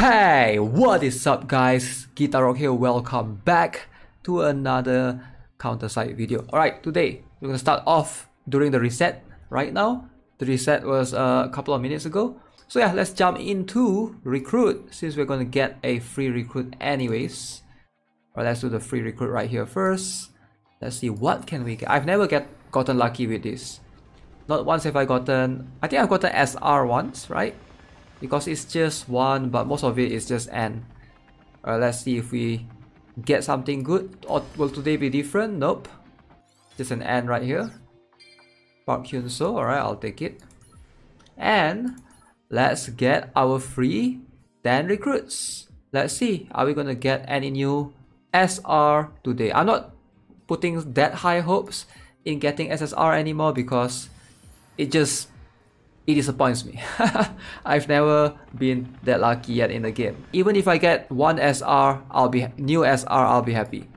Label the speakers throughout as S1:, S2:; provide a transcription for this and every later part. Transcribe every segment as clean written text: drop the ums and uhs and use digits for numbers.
S1: Hey, what is up guys? GuitarRock here, welcome back to another counter-side video. Alright, today we're gonna start off during the reset right now. The reset was a couple of minutes ago. So yeah, let's jump into recruit since we're gonna get a free recruit anyways. Alright, let's do the free recruit right here first. Let's see what can we get. I've never gotten lucky with this. Not once have I gotten, I think I've gotten SR once, right? Because it's just one, but most of it is just N. Let's see if we get something good. Or will today be different? Nope. Just an N right here. Park Hyun-so, alright, I'll take it. And let's get our free 10 recruits. Let's see, are we gonna get any new SR today? I'm not putting that high hopes in getting SSR anymore because it disappoints me. I've never been that lucky yet in the game. Even if I get one SR, I'll be happy.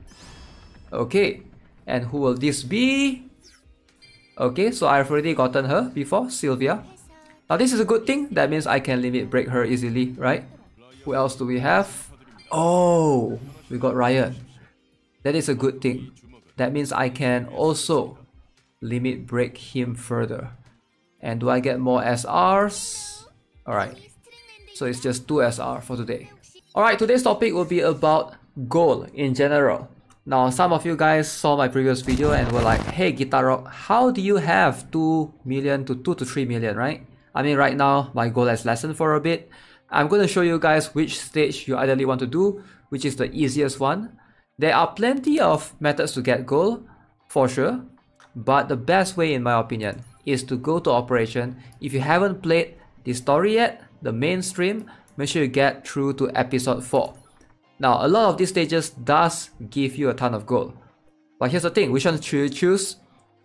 S1: Okay, and who will this be? Okay, so I've already gotten her before, Sylvia. Now this is a good thing. That means I can limit break her easily, right? Who else do we have? Oh, we got Ryan. That is a good thing. That means I can also limit break him further. And do I get more SRs? Alright, so it's just 2 SR for today. Alright, today's topic will be about gold in general. Now, some of you guys saw my previous video and were like, hey GuitarRock, how do you have 2 million to 2 to 3 million, right? I mean, right now, my goal has lessened for a bit. I'm going to show you guys which stage you ideally want to do, which is the easiest one. There are plenty of methods to get gold, for sure. But the best way, in my opinion, is to go to operation. If you haven't played the story yet, the main stream, make sure you get through to episode 4. Now, a lot of these stages does give you a ton of gold. But here's the thing, which one should you choose?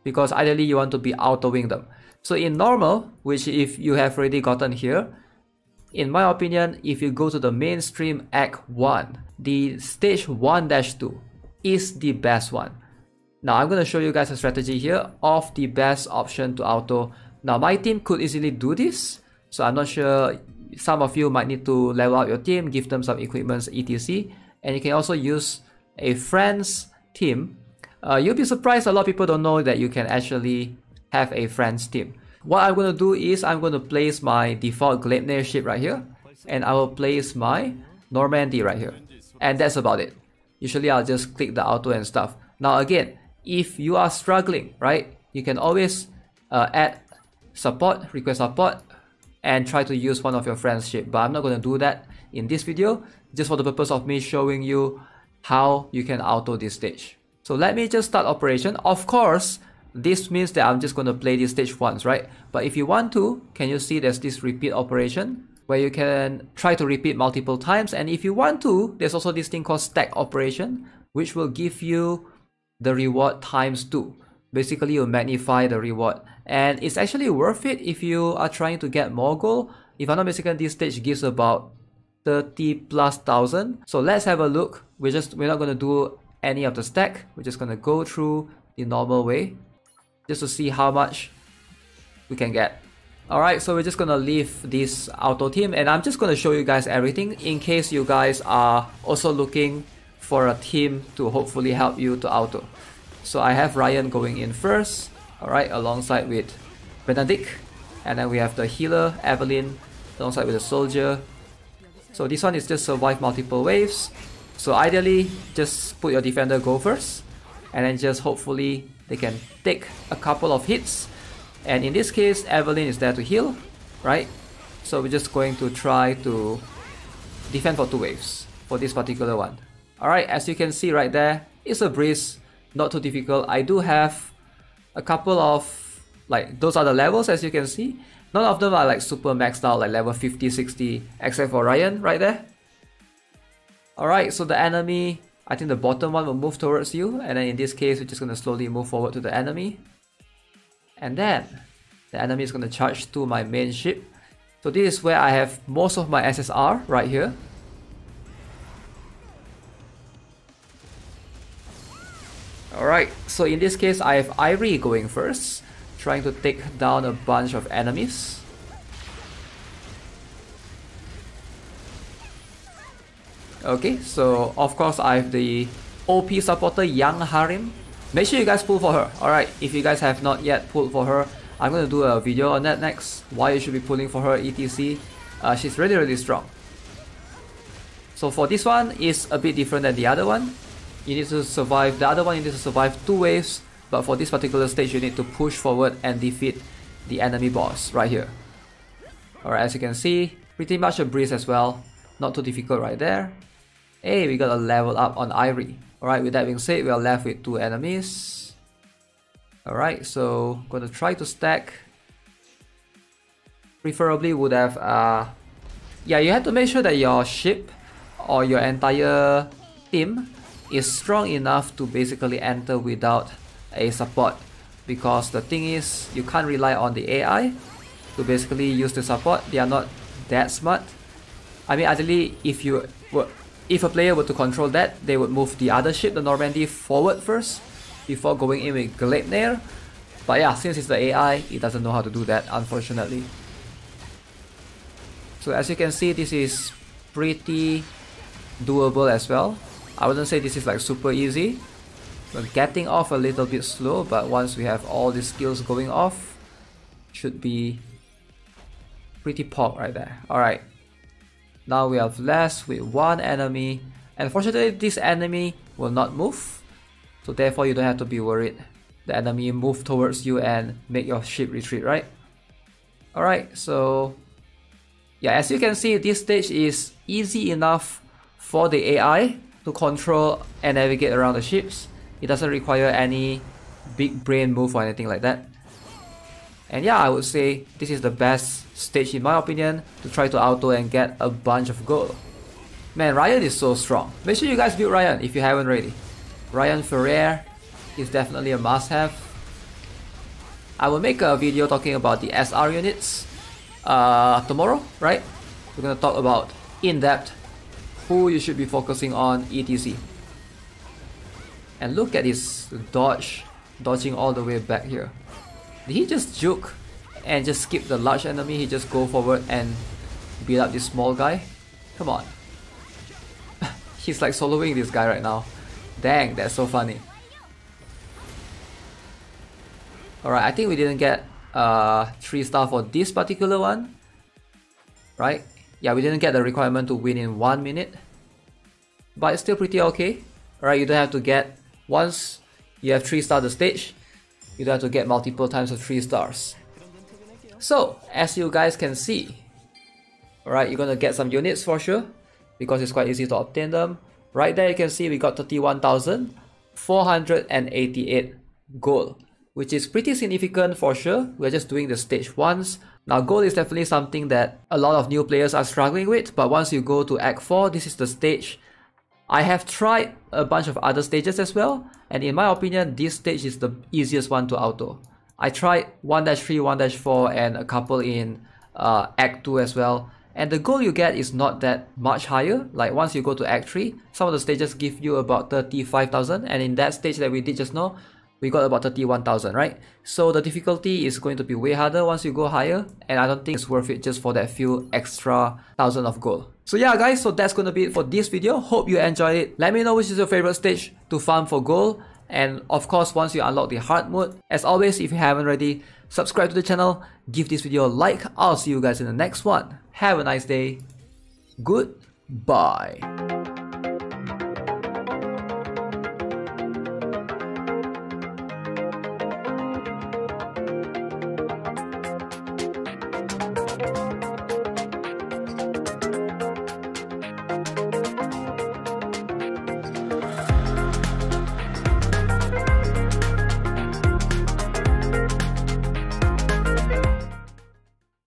S1: Because ideally you want to be autoing them. So in normal, which if you have already gotten here, in my opinion, if you go to the mainstream Act 1, the stage 1-2 is the best one. Now I'm going to show you guys a strategy here of the best option to auto. Now my team could easily do this, so I'm not sure, some of you might need to level up your team, give them some equipments, etc. And you can also use a friend's team. You'll be surprised a lot of people don't know that you can actually have a friend's team. What I'm going to do is I'm going to place my default Gleipnir ship right here, and I will place my Normandy right here. And that's about it. Usually I'll just click the auto and stuff. Now again, if you are struggling, right, you can always add support, request support, and try to use one of your friend's ship. But I'm not going to do that in this video, just for the purpose of me showing you how you can auto this stage. So let me just start operation. Of course, this means that I'm just going to play this stage once, right? But if you want to, can you see there's this repeat operation where you can try to repeat multiple times? And if you want to, there's also this thing called stack operation, which will give you the reward times 2. Basically, you magnify the reward, and it's actually worth it if you are trying to get more gold. If I'm not mistaken, this stage gives about 30,000+. So let's have a look. We're not going to do any of the stack. We're just going to go through the normal way just to see how much we can get. Alright, so we're just going to leave this auto team, and I'm just going to show you guys everything in case you guys are also looking for a team to hopefully help you to auto. So I have Ryan going in first, alright, alongside with Benedict. And then we have the healer, Evelyn, alongside with the soldier. So this one is just survive multiple waves. So ideally, just put your defender go first, and then just hopefully they can take a couple of hits. And in this case, Evelyn is there to heal, right? So we're just going to try to defend for 2 waves for this particular one. Alright, as you can see right there, it's a breeze, not too difficult. I do have a couple of, like, those are the levels as you can see. None of them are like super maxed out, like level 50, 60, except for Ryan right there. Alright, so the enemy, I think the bottom one will move towards you, and then in this case, we're just going to slowly move forward to the enemy. And then, the enemy is going to charge to my main ship. So this is where I have most of my SSR right here. Alright, so in this case, I have Irie going first, trying to take down a bunch of enemies. Okay, so of course I have the OP supporter Young Harim. Make sure you guys pull for her. Alright, if you guys have not yet pulled for her, I'm going to do a video on that next. Why you should be pulling for her, etc. She's really strong. So for this one, is a bit different than the other one. You need to survive, the other one you need to survive 2 waves. But for this particular stage, you need to push forward and defeat the enemy boss right here. Alright, as you can see, pretty much a breeze as well. Not too difficult right there. Hey, we got a level up on Irie. Alright, with that being said, we are left with 2 enemies. Alright, so gonna try to stack. Preferably would have yeah, you have to make sure that your ship or your entire team is strong enough to basically enter without a support, because the thing is you can't rely on the AI to basically use the support. They are not that smart. I mean, ideally, if a player were to control that, they would move the other ship, the Normandy, forward first before going in with Gleipnir. But yeah, since it's the AI, it doesn't know how to do that, unfortunately. So as you can see, this is pretty doable as well. I wouldn't say this is like super easy. We're getting off a little bit slow, but once we have all the skills going off, should be pretty pog right there. Alright. Now we have less with 1 enemy. And fortunately, this enemy will not move. So therefore, you don't have to be worried. The enemy move towards you and make your ship retreat, right? Alright, so yeah, as you can see, this stage is easy enough for the AI to control and navigate around the ships. It doesn't require any big brain move or anything like that. And yeah, I would say this is the best stage in my opinion to try to auto and get a bunch of gold. Man, Ryan is so strong. Make sure you guys build Ryan if you haven't already. Ryan Ferrer is definitely a must-have. I will make a video talking about the SR units tomorrow, right? We're gonna talk about in-depth who you should be focusing on, etc. And look at his dodging all the way back here. Did he just juke and just skip the large enemy? He just go forward and beat up this small guy? Come on. He's like soloing this guy right now. Dang, that's so funny. Alright, I think we didn't get 3-star for this particular one. Right? Yeah, we didn't get the requirement to win in 1 minute. But it's still pretty okay. Alright, you don't have to get, once you have 3-star the stage, you don't have to get multiple times of 3 stars. So, as you guys can see, alright, you're gonna get some units for sure, because it's quite easy to obtain them. Right there you can see we got 31,488 gold, which is pretty significant for sure. We're just doing the stage once. Now gold is definitely something that a lot of new players are struggling with, but once you go to Act 4, this is the stage. I have tried a bunch of other stages as well, and in my opinion, this stage is the easiest one to auto. I tried 1-3, 1-4, and a couple in Act 2 as well. And the goal you get is not that much higher. Like once you go to Act 3, some of the stages give you about 35,000, and in that stage that we did just now, we got about 31,000, right? So the difficulty is going to be way harder once you go higher, and I don't think it's worth it just for that few extra thousand of gold. So yeah guys, so that's going to be it for this video. Hope you enjoyed it. Let me know which is your favorite stage to farm for gold. And of course, once you unlock the hard mode, as always, if you haven't already, subscribe to the channel, give this video a like. I'll see you guys in the next one. Have a nice day. Goodbye.